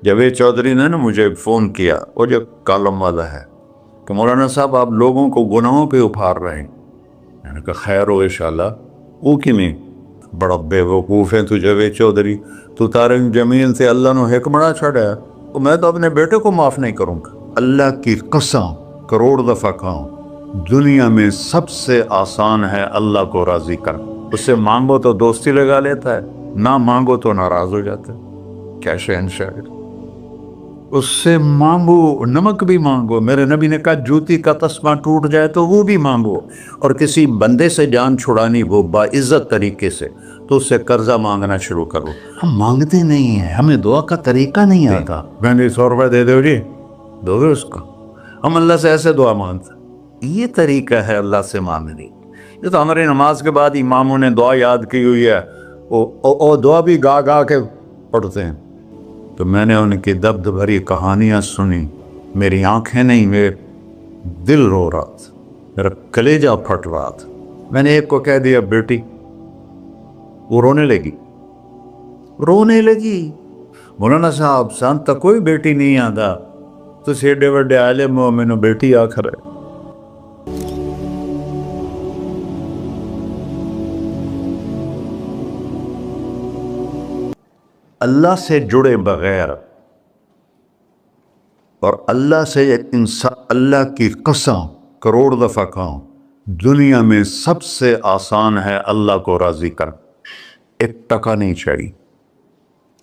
جاوید چودھری نے نا مجھے فون کیا، وہ جو کالم والا ہے، کہ مولانا صاحب آپ لوگوں کو گناہوں پہ ابھار رہے ہیں۔ میں نے کہا خیر ہو انشاءاللہ۔ وہ کی نہیں بڑا بے وقوف ہے تو جاوید چودھری، تو طارق جمیل سے اللہ نے حکمراں چھڑا ہے، تو میں تو اپنے بیٹے کو معاف نہیں کروں گا۔ اللہ کی قسم کروڑ دفعہ کہوں، دنیا میں سب سے آسان ہے اللہ کو راضی کرنا۔ اس سے مانگو تو دوستی لگا لیتا ہے، نہ مانگو تو ناراض ہو جاتا ہے۔ کیا شہنشاہ ہے! اس سے مانگو، نمک بھی مانگو، میرے نبی نے کہا جوتی کا تسمہ ٹوٹ جائے تو وہ بھی مانگو، اور کسی بندے سے جان چھڑانی وہ باعزت طریقے سے، تو اس سے قرضہ مانگنا شروع کرو۔ ہم مانگتے نہیں ہیں، ہمیں دعا کا طریقہ نہیں آتا۔ میں نے 100 روپے دے دو جی، دو گے اس کو؟ ہم اللہ سے ایسے دعا مانگتے ہیں، یہ طریقہ ہے اللہ سے مانگنی۔ یہ تو ہماری نماز کے بعد اماموں نے دعا یاد کی ہوئی ہے، وہ دعا بھی گا گا کے پڑھتے ہیں۔ تو میں نے ان کی دبد بھری کہانیاں سنی، میری آنکھیں نہیں، میرے دل رو رہا تھا، میرا کلیجہ پھٹ رہا تھا۔ میں نے ایک کو کہہ دیا بیٹی، وہ رونے لگی۔ مولانا صاحب سان تک کوئی بیٹی نہیں آتا، تو سیڈے وڈے عالم ہو، میں نے بیٹی آخر ہے۔ اللہ سے جڑے بغیر اور اللہ سے انسان، اللہ کی قسم کروڑ دفعہ کہوں، دنیا میں سب سے آسان ہے اللہ کو راضی کرنا۔ ایک ٹکا نہیں چڑھی،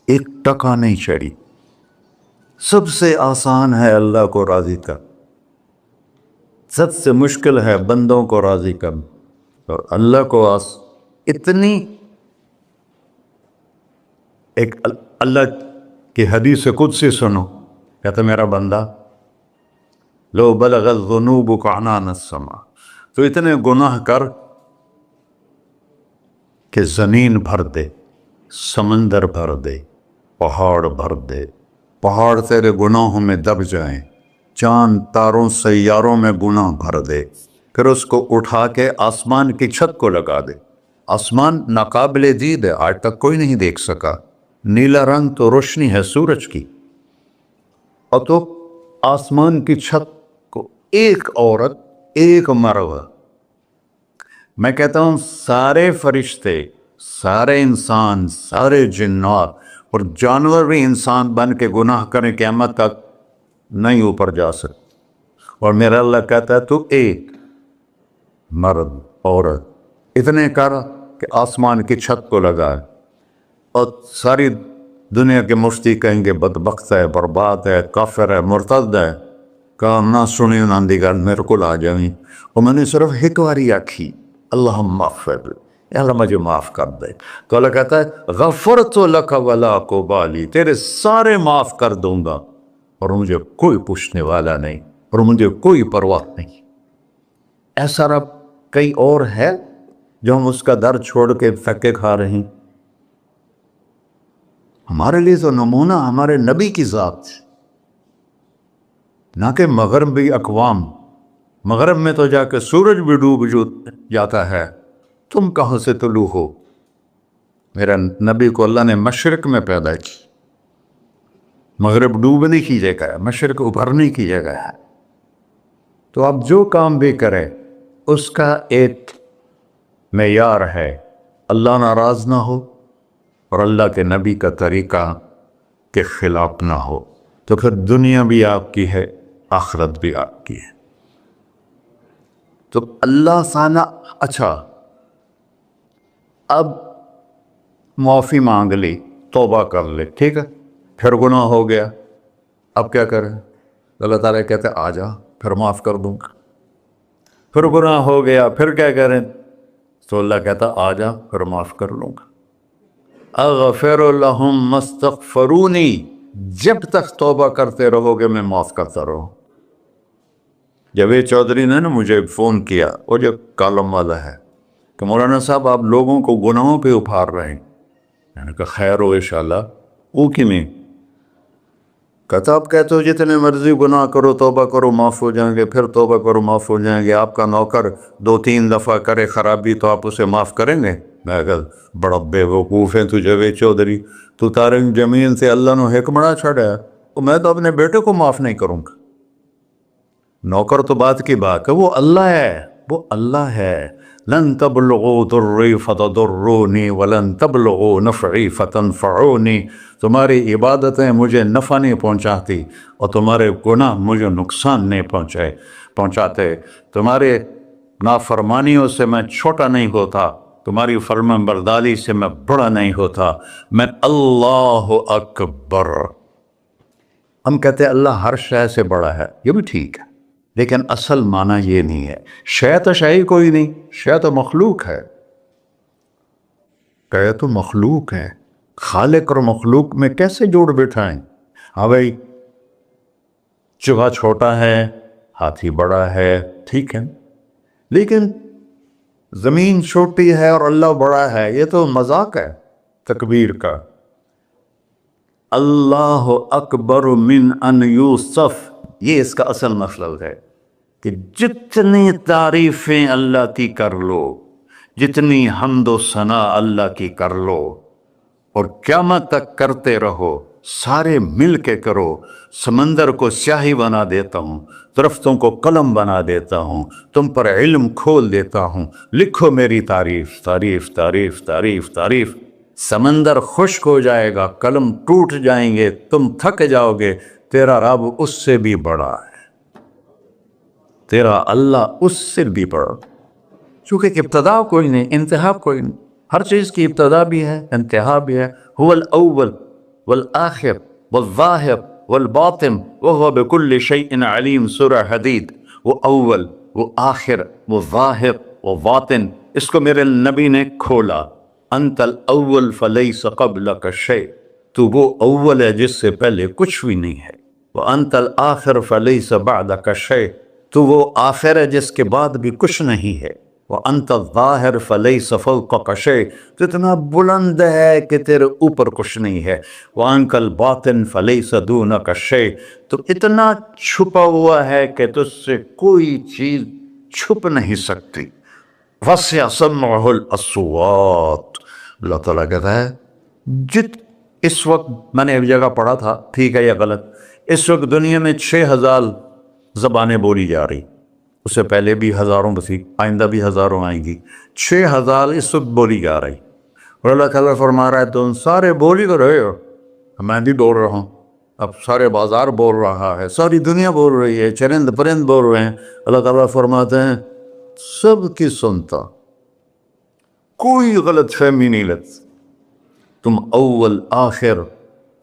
ایک ٹکا نہیں چڑھی، سب سے آسان ہے اللہ کو راضی کرنا، سب سے مشکل ہے بندوں کو راضی کرنا۔ اور اللہ کو اتنی ایک اللہ کی حدیث قدسی سنو، کہتا میرا بندہ لو بلغت ذنوبک عنان السماء، تو اتنے گناہ کر کہ زمین بھر دے، سمندر بھر دے، پہاڑ بھر دے، پہاڑ تیرے گناہوں میں دب جائیں، چاند تاروں سیاروں میں گناہ بھر دے، پھر اس کو اٹھا کے آسمان کی چھت کو لگا دے۔ آسمان ناقابل دید ہے، آج تک کوئی نہیں دیکھ سکا، نیلا رنگ تو روشنی ہے سورج کی، اور تو آسمان کی چھت کو ایک عورت، ایک مرد، میں کہتا ہوں سارے فرشتے، سارے انسان، سارے جنات اور جانور بھی انسان بن کے گناہ کریں، قیامت تک نہیں اوپر جا سکتے، اور میرا اللہ کہتا ہے تو ایک مرد عورت اتنے کر کہ آسمان کی چھت کو لگائے، اور ساری دنیا کے مفتی کہیں گے بدبخت ہے، برباد ہے، کافر ہے، مرتد ہے، کہا نہ سنی نہ دیگر میرے کو آ جائیں، اور میں نے صرف ایک باری آکھی اللہم اغفر، اللہ مجھے معاف کر دے، تو اللہ کہتا ہے غفرت لک ولا ابالی، تیرے سارے معاف کر دوں گا اور مجھے کوئی پوچھنے والا نہیں، اور مجھے کوئی پرواہ نہیں۔ ایسا رب کئی اور ہے جو ہم اس کا در چھوڑ کے پھکے کھا رہے ہیں؟ ہمارے لیے تو نمونہ ہمارے نبی کی ذات، نہ کہ مغربی اقوام۔ مغرب میں تو جا کے سورج بھی ڈوب جاتا ہے، تم کہاں سے طلوع ہو؟ میرا نبی کو اللہ نے مشرق میں پیدا کی، مغرب ڈوبنے کی جگہ ہے، مشرق ابھرنے کی جگہ ہے۔ تو آپ جو کام بھی کریں اس کا ایک معیار ہے، اللہ ناراض نہ ہو اور اللہ کے نبی کا طریقہ کے خلاف نہ ہو، تو پھر دنیا بھی آپ کی ہے، آخرت بھی آپ کی ہے۔ تو اللہ سانا اچھا، اب معافی مانگ لی، توبہ کر لے، ٹھیک ہے، پھر گناہ ہو گیا، اب کیا کریں؟ اللہ تعالیٰ کہتے آ جا، پھر معاف کر دوں گا۔ پھر گناہ ہو گیا، پھر کیا کریں؟ تو اللہ کہتا آ جا، پھر معاف کر لوں گا۔ اغفر لہم مستغفرونی، جب تک توبہ کرتے رہو گے میں معاف کرتا رہوں۔ جاوید چودھری نے نا مجھے فون کیا، وہ جو کالم والا ہے، کہ مولانا صاحب آپ لوگوں کو گناہوں پہ ابھار رہے ہیں۔ میں نے کہا خیر ہو انشاءاللہ۔ وہ کی نہیں کہتا، آپ کہتے ہو جتنے مرضی گناہ کرو، توبہ کرو معاف ہو جائیں گے، پھر توبہ کرو معاف ہو جائیں گے، آپ کا نوکر 2-3 دفعہ کرے خرابی تو آپ اسے معاف کریں گے؟ میں کہا بڑا بے وقوف ہے تجھے وے چودھری، تو تارنگ زمین سے اللہ نے حکم بڑا چھڑا ہے، تو میں تو اپنے بیٹے کو معاف نہیں کروں گا۔ نوکر تو بات کی بات ہے، وہ اللہ ہے، وہ اللہ ہے۔ لن تبلغوا ضری فتضرونی ولن تبلغوا نفعی فتنفعونی، تمہاری عبادتیں مجھے نفع نہیں پہنچاتی اور تمہارے گناہ مجھے نقصان نہیں پہنچاتے، تمہارے نافرمانیوں سے میں چھوٹا نہیں ہوتا، تمہاری فرمان برداری سے میں بڑا نہیں ہوتا، میں اللہ اکبر۔ ہم کہتے ہیں اللہ ہر شے سے بڑا ہے، یہ بھی ٹھیک ہے، لیکن اصل معنی یہ نہیں ہے۔ شے تو شے ہی کوئی نہیں، شے تو مخلوق ہے، کہ تو مخلوق ہے، خالق اور مخلوق میں کیسے جوڑ بٹھائیں؟ ہاں بھائی، چوہا چھوٹا ہے، ہاتھی بڑا ہے، ٹھیک ہے، لیکن زمین چھوٹی ہے اور اللہ بڑا ہے، یہ تو مذاق ہے تکبیر کا۔ اللہ اکبر من ان یوسف، یہ اس کا اصل مطلب ہے کہ جتنی تعریفیں اللہ کی کر لو، جتنی حمد و ثنا اللہ کی کر لو، اور قیامت تک کرتے رہو، سارے مل کے کرو۔ سمندر کو سیاہی بنا دیتا ہوں، درختوں کو قلم بنا دیتا ہوں، تم پر علم کھول دیتا ہوں، لکھو میری تعریف، تعریف تعریف تعریف تعریف۔ سمندر خشک ہو جائے گا، قلم ٹوٹ جائیں گے، تم تھک جاؤ گے، تیرا رب اس سے بھی بڑا ہے، تیرا اللہ اس سے بھی بڑا، چونکہ ابتدا کوئی نہیں، انتہا کوئی نہیں، ہر چیز کی ابتدا بھی ہے، انتہا بھی ہے۔ هو الاول والآخر والظاہر والباطن وهو بكل شيء علیم، سورہ حدید۔ وہ اول، وہ آخر، وہ ظاہر، وہ باطن، اس کو میرے نبی نے کھولا۔ انت الاول فلیس قبلک شیء، تو وہ اول ہے جس سے پہلے کچھ بھی نہیں ہے۔ وانت الآخر فلیس بعدک شیء، تو وہ آخر ہے جس کے بعد بھی کچھ نہیں ہے۔ وانت الظاہر فلیس فوقک شیء، تو اتنا بلند ہے کہ تیرے اوپر کچھ نہیں ہے۔ وانت الباطن فلیس دونک شیء، تو اتنا چھپا ہوا ہے کہ تجھ سے کوئی چیز چھپ نہیں سکتی۔ وسع سمعہ الاصوات، اللہ تعالیٰ کہتا ہے اس وقت میں نے ایک جگہ پڑھا تھا، ٹھیک ہے یا غلط، اس وقت دنیا میں 6000 زبانیں بولی جا رہی، اس سے پہلے بھی ہزاروں بسی، آئندہ بھی ہزاروں آئیں گی، 6000 اس وقت بولی جا رہی، اور اللہ تعالیٰ فرما رہا ہے تم سارے بولی تو رہے ہو، میں بھی بول رہا ہوں، اب سارے بازار بول رہا ہے، ساری دنیا بول رہی ہے، چرند پرند بول رہے ہیں، اللہ تعالیٰ فرماتے ہیں سب کی سنتا، کوئی غلط فہمی نہیں لگتی، تم اول آخر،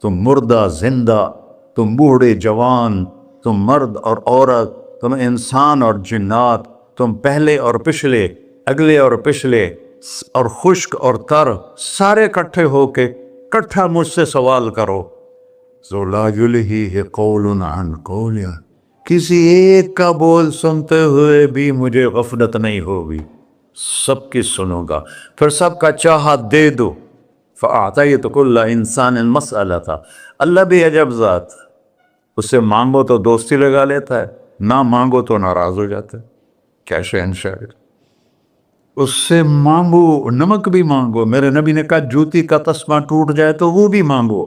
تم مردہ زندہ، تم بوڑھے جوان، تم مرد اور عورت، تم انسان اور جنات، تم پہلے اور پچھلے، اگلے اور پچھلے، اور خشک اور تر، سارے اکٹھے ہو کے کٹھا مجھ سے سوال کرو۔ ذو لا یلہیہ قول عن قول، کسی ایک کا بول سنتے ہوئے بھی مجھے غفلت نہیں ہوگی، سب کی سنوں گا، پھر سب کا چاہا دے دو۔ فَأَعْطَيْتُ كُلَّ إِنسَانٍ مَسْأَلَةً، اللہ بھی عجب ذات، اس سے مانگو تو دوستی لگا لیتا ہے، نہ مانگو تو ناراض ہو جاتا ہے، کیا شہنشاہ، اس سے مانگو، نمک بھی مانگو، میرے نبی نے کہا جوتی کا تسمہ ٹوٹ جائے تو وہ بھی مانگو،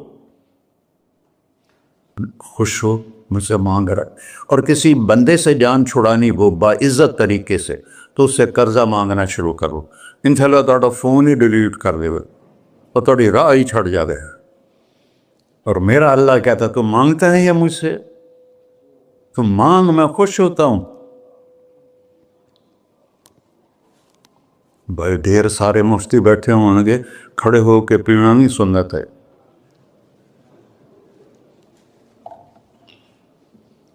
خوش ہو مجھ سے مانگ رہا ہے۔ اور کسی بندے سے جان چھڑانی ہو باعزت طریقے سے تو اس سے قرضہ مانگنا شروع کرو، انشاءاللہ تھوڑا فون ہی ڈیلیٹ کر دے اور تھوڑی راہ ہی چھڑ جا دے۔ اور میرا اللہ کہتا تم مانگتے نہیں ہے مجھ سے، تم مانگ، میں خوش ہوتا ہوں۔ بھائی ڈھیر سارے مفتی بیٹھے ہوں گے، کھڑے ہو کے پینا نہیں سنت ہے،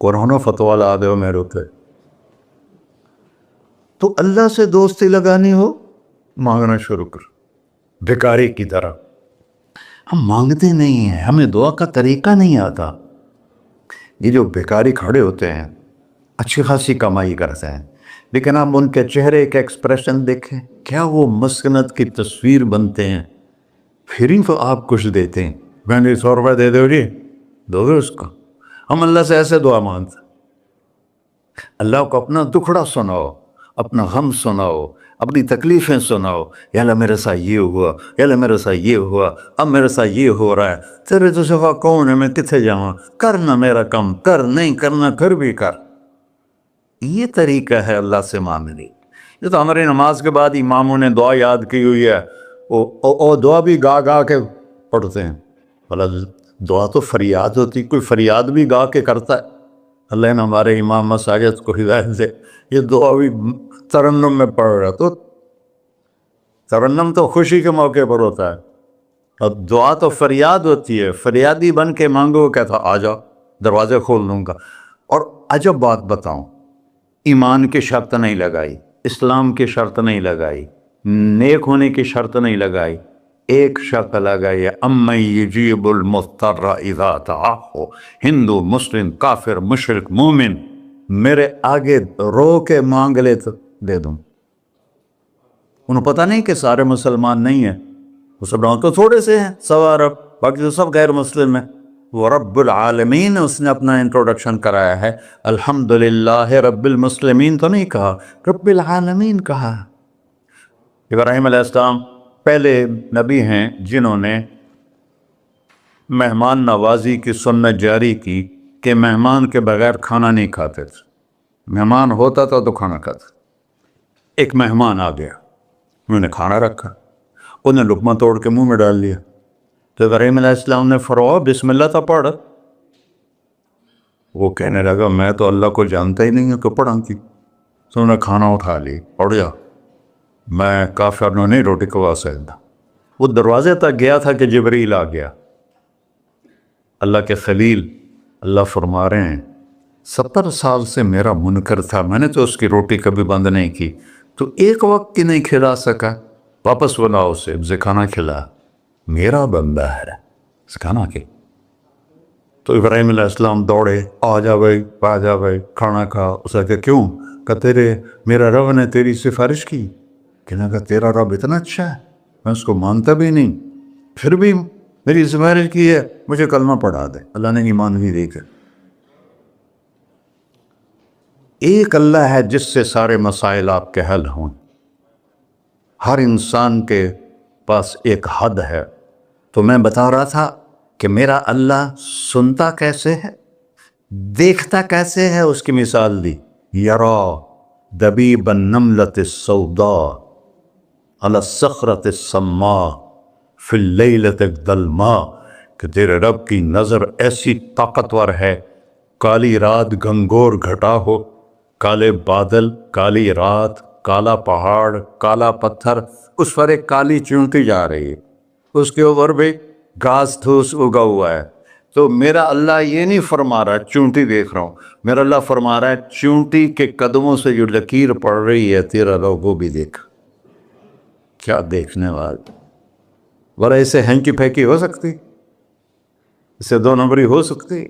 قرآن و فتویٰ لا دے میرے اتنے۔ تو اللہ سے دوستی لگانی ہو مانگنا شروع کر، بھکاری کی طرح۔ ہم مانگتے نہیں ہیں، ہمیں دعا کا طریقہ نہیں آتا۔ یہ جو بھکاری کھڑے ہوتے ہیں اچھی خاصی کمائی کرتے ہیں، لیکن آپ ان کے چہرے کے ایکسپریشن دیکھیں، کیا وہ مسکنت کی تصویر بنتے ہیں، پھر ہی تو آپ کچھ دیتے ہیں، میں نے 100 روپے دے دو جی، دو گے اس کو؟ ہم اللہ سے ایسے دعا مانگتے ہیں، اللہ کو اپنا دکھڑا سناؤ، اپنا غم سناؤ، اپنی تکلیفیں سناؤ، یا اللہ میرے ساتھ یہ ہوا، یا اللہ میرے ساتھ یہ ہوا، اب میرے ساتھ یہ ہو رہا ہے، تیرے تو سوا کون ہے، میں کتنے جاؤں، کرنا میرا کم، کر نہیں کرنا پھر بھی کر۔ یہ طریقہ ہے اللہ سے مانگنے۔ یہ تو ہماری نماز کے بعد اماموں نے دعا یاد کی ہوئی ہے، وہ دعا بھی گا گا کے پڑھتے ہیں۔ بھلا دعا تو فریاد ہوتی، کوئی فریاد بھی گا کے کرتا ہے؟ اللہ نے ہمارے امام مساجد کو ہدایت دے، یہ دعا بھی ترنم میں پڑھ رہا، تو ترنم تو خوشی کے موقع پر ہوتا ہے، اور دعا تو فریاد ہوتی ہے، فریادی بن کے مانگو، کہتا آ جاؤ دروازے کھول دوں گا۔ اور عجب بات بتاؤں، ایمان کی شرط نہیں لگائی، اسلام کی شرط نہیں لگائی، نیک ہونے کی شرط نہیں لگائی، ایک شرط لگائی ہے، امن یجیب المضطر اذا دعاہ۔ ہندو، مسلم، کافر، مشرک، مومن میرے آگے رو کے مانگ لے تو دے دوں۔ انہوں پتہ نہیں کہ سارے مسلمان نہیں ہیں، مسلمان تو تھوڑے سے ہیں، 100 ارب، باقی تو سب غیر مسلم ہیں۔ وہ رب العالمین اس نے اپنا انٹروڈکشن کرایا ہے، الحمدللہ رب المسلمین تو نہیں کہا، رب العالمین کہا۔ ابراہیم علیہ السلام پہلے نبی ہیں جنہوں نے مہمان نوازی کی سنت جاری کی کہ مہمان کے بغیر کھانا نہیں کھاتے تھے، مہمان ہوتا تھا تو کھانا کھاتے۔ ایک مہمان آ گیا، انہوں نے کھانا رکھا، انہوں نے لقمہ توڑ کے منہ میں ڈال لیا، تو ابراہیم علیہ السلام نے فرمایا بسم اللہ تو پڑھ۔ وہ کہنے لگا میں تو اللہ کو جانتا ہی نہیں ہوں کہ پڑھا کی۔ تو انہوں نے کھانا اٹھا لی، پڑھ جا، میں کافر نہیں روٹی کھوا سکتا۔ وہ دروازے تک گیا تھا کہ جبریل آ گیا، اللہ کے خلیل، اللہ فرما رہے ہیں 70 سال سے میرا منکر تھا، میں نے تو اس کی روٹی کبھی بند نہیں کی، تو ایک وقت کی نہیں کھلا سکا، واپس بلاؤ اسے، اسے کھانا کھلا، میرا بندہ ہے، اسے کھانا کھلا۔ تو ابراہیم علیہ السلام دوڑے، آ جا بھائی، آ جا بھائی، کھانا کھا۔ اسے کہ کیوں؟ کہ میرا رب نے تیری سفارش کی۔ کہنے کہ تیرا رب اتنا اچھا ہے، میں اس کو مانتا بھی نہیں، پھر بھی میری سفارش کی ہے، مجھے کلمہ پڑھا دے۔ اللہ نے ایمان بھی دے کر۔ ایک اللہ ہے جس سے سارے مسائل آپ کے حل ہوں۔ ہر انسان کے پاس ایک حد ہے۔ تو میں بتا رہا تھا کہ میرا اللہ سنتا کیسے ہے، دیکھتا کیسے ہے، اس کی مثال دی، یرا دبیب النملۃ السوداء علی الصخرۃ الصماء فی اللیلۃ الظلماء، کہ تیرے رب کی نظر ایسی طاقتور ہے، کالی رات گھنگور گھٹا ہو، کالے بادل، کالی رات، کالا پہاڑ، کالا پتھر، اس پر ایک کالی چونٹی جا رہی ہے، اس کے اوپر بھی گھاس پھوس اگا ہوا ہے۔ تو میرا اللہ یہ نہیں فرما رہا چونٹی دیکھ رہا ہوں، میرا اللہ فرما رہا ہے چونٹی کے قدموں سے جو لکیر پڑ رہی ہے تیرا رب وہ بھی دیکھ۔ کیا دیکھنے والا، بڑا اسے ہینکی پھینکی ہو سکتی، اسے 2 نمبری ہو سکتی؟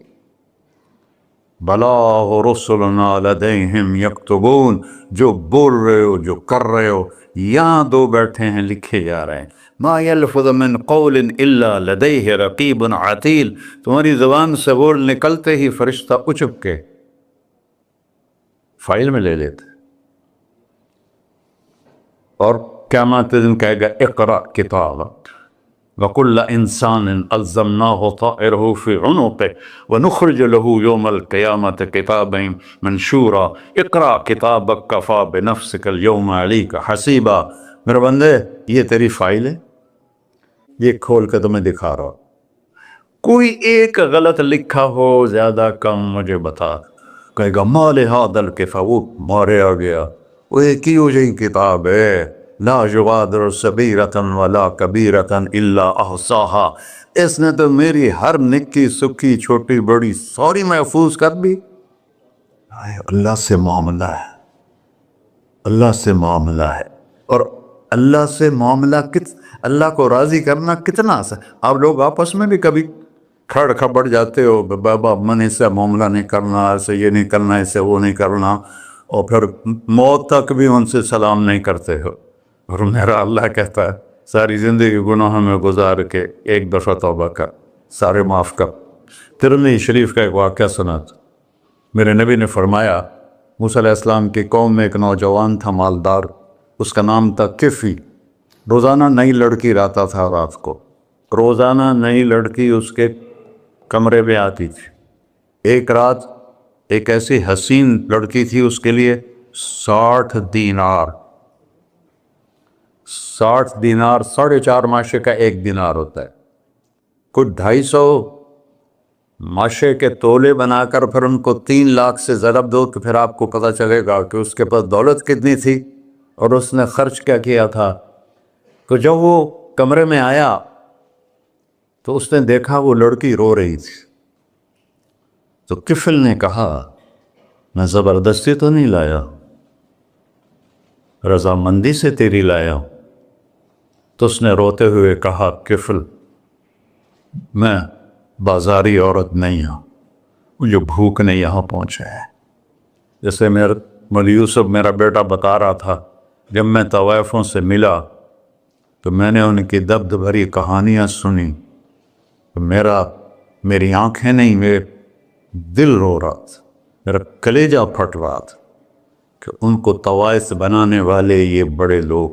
بلا رسلنا لدیہم یکتبون، جو بول رہے ہو، جو کر رہے ہو، یہاں 2 بیٹھے ہیں، لکھے جا رہے ہیں۔ ما یلفظ من قول الا لدیہ رقیب عتید، تمہاری زبان سے بول نکلتے ہی فرشتہ اچک کے فائل میں لے لیتے، اور قیامت دن کہے گا اقرأ کتابک وَكُلَّ إِنسَانٍ أَلْزَمْنَاهُ طَائِرَهُ فِي عُنُقِهِ وَنُخْرِجُ لَهُ يَوْمَ الْقِيَامَةِ كِتَابًا مَنْشُورًا اقرأ كِتَابَكَ كَفَى بِنَفْسِكَ الْيَوْمَ عَلَيْكَ حَسِيبًا۔ میرے بندے یہ تیری فائل ہے، یہ کھول کے تمہیں دکھا رہا ہوں، کوئی ایک غلط لکھا ہو زیادہ کم مجھے بتا۔ کہے گا مَا لِهَذَا الْكِتَابِ، وہ مارے آ گیا، وہ ایک ہی ہو جائیں کتاب ہے، لا یغادر صغیرۃ ولا کبیرۃ الا احصاها، اس نے تو میری ہر نکی سکی چھوٹی بڑی ساری محفوظ کر دی۔ اللہ سے معاملہ ہے، اللہ سے معاملہ ہے، اور اللہ سے معاملہ اللہ کو راضی کرنا کتنا آسان۔ آپ لوگ آپس میں بھی کبھی کھڑ کھبڑ جاتے ہو، بابا من ایسے معاملہ نہیں کرنا، ایسے یہ نہیں کرنا، ایسے وہ نہیں کرنا، اور پھر موت تک بھی ان سے سلام نہیں کرتے ہو۔ اور میرا اللہ کہتا ہے ساری زندگی گناہوں میں گزار کے ایک دفعہ توبہ کر، سارے معاف کر۔ ترمذی شریف کا ایک واقعہ سنا تھا، میرے نبی نے فرمایا موسیٰ علیہ السلام کی قوم میں ایک نوجوان تھا، مالدار، اس کا نام تھا کفی۔ روزانہ نئی لڑکی لاتا تھا رات کو، روزانہ نئی لڑکی اس کے کمرے میں آتی تھی۔ ایک رات ایک ایسی حسین لڑکی تھی، اس کے لیے 60 دینار 4.5 ماشے کا 1 دینار ہوتا ہے، کچھ 250 ماشے کے تولے بنا کر پھر ان کو 3 لاکھ سے ضرب دو تو پھر آپ کو پتہ چلے گا کہ اس کے پاس دولت کتنی تھی اور اس نے خرچ کیا کیا تھا۔ تو جب وہ کمرے میں آیا تو اس نے دیکھا وہ لڑکی رو رہی تھی۔ تو کفل نے کہا میں زبردستی تو نہیں لایا، رضامندی سے تیری لایا ہوں۔ تو اس نے روتے ہوئے کہا کفل میں بازاری عورت نہیں ہوں، مجھے بھوک نے یہاں پہنچا ہے۔ جیسے مولوی یوسف میرا بیٹا بتا رہا تھا، جب میں طوائفوں سے ملا تو میں نے ان کی دبد بھری کہانیاں سنی تو میری آنکھیں نہیں، میرے دل رو رہا تھا، میرا کلیجہ پھٹ رہا تھا کہ ان کو طوائف بنانے والے یہ بڑے لوگ،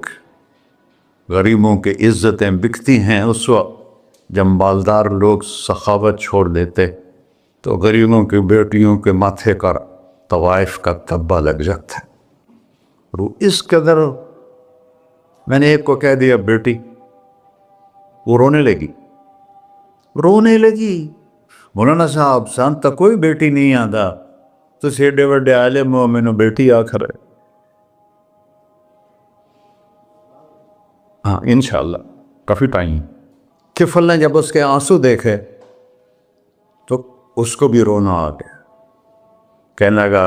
غریبوں کی عزتیں بکتی ہیں۔ اس وقت جب مالدار لوگ سخاوت چھوڑ دیتے تو غریبوں کی بیٹیوں کے ماتھے کا طوائف کا تھبا لگ جاتا ہے۔ اور اس قدر میں نے ایک کو کہہ دیا بیٹی، وہ رونے لگی۔ مولانا صاحب سان تک کوئی بیٹی نہیں آتا، تو ایڈے وڈے عالم ہو، مینوں بیٹی آخر ہے۔ ہاں انشاءاللہ کافی ٹائم۔ کفل نے جب اس کے آنسو دیکھے تو اس کو بھی رونا آ گیا، کہنے لگا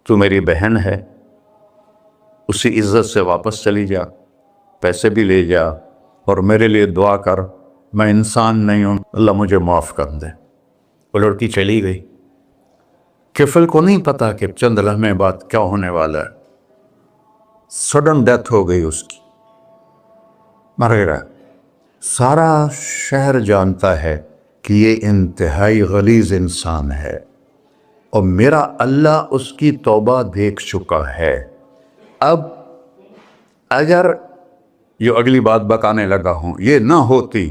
تو میری بہن ہے، اسی عزت سے واپس چلی جا، پیسے بھی لے جا اور میرے لیے دعا کر، میں انسان نہیں ہوں، اللہ مجھے معاف کر دے۔ وہ لڑکی چلی گئی۔ کفل کو نہیں پتا کہ چند لمحے بعد کیا ہونے والا ہے۔ سڈن ڈیتھ ہو گئی اس کی، مر گیا۔ سارا شہر جانتا ہے کہ یہ انتہائی غلیظ انسان ہے اور میرا اللہ اس کی توبہ دیکھ چکا ہے۔ اب اگر یہ اگلی بات بتانے لگا ہوں، یہ نہ ہوتی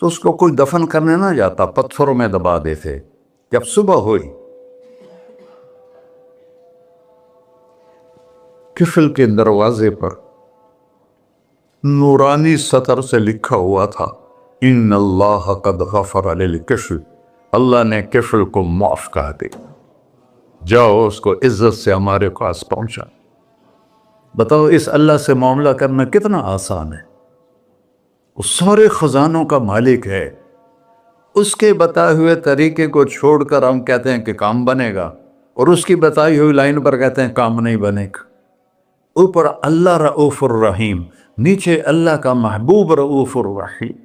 تو اس کو کوئی دفن کرنے نہ جاتا، پتھروں میں دبا دیتے۔ جب صبح ہوئی، کفل کے دروازے پر نورانی سطر سے لکھا ہوا تھا ان اللہ قد غفر للکفل، اللہ نے کفل کو معاف کر دی، جاؤ اس کو عزت سے ہمارے پاس پہنچا۔ بتاؤ اس اللہ سے معاملہ کرنا کتنا آسان ہے۔ وہ سارے خزانوں کا مالک ہے، اس کے بتائے ہوئے طریقے کو چھوڑ کر ہم کہتے ہیں کہ کام بنے گا، اور اس کی بتائی ہوئی لائن پر کہتے ہیں کام نہیں بنے گا۔ اوپر اللہ رؤوف الرحیم، نیچے اللہ کا محبوب رؤوف الرحیم۔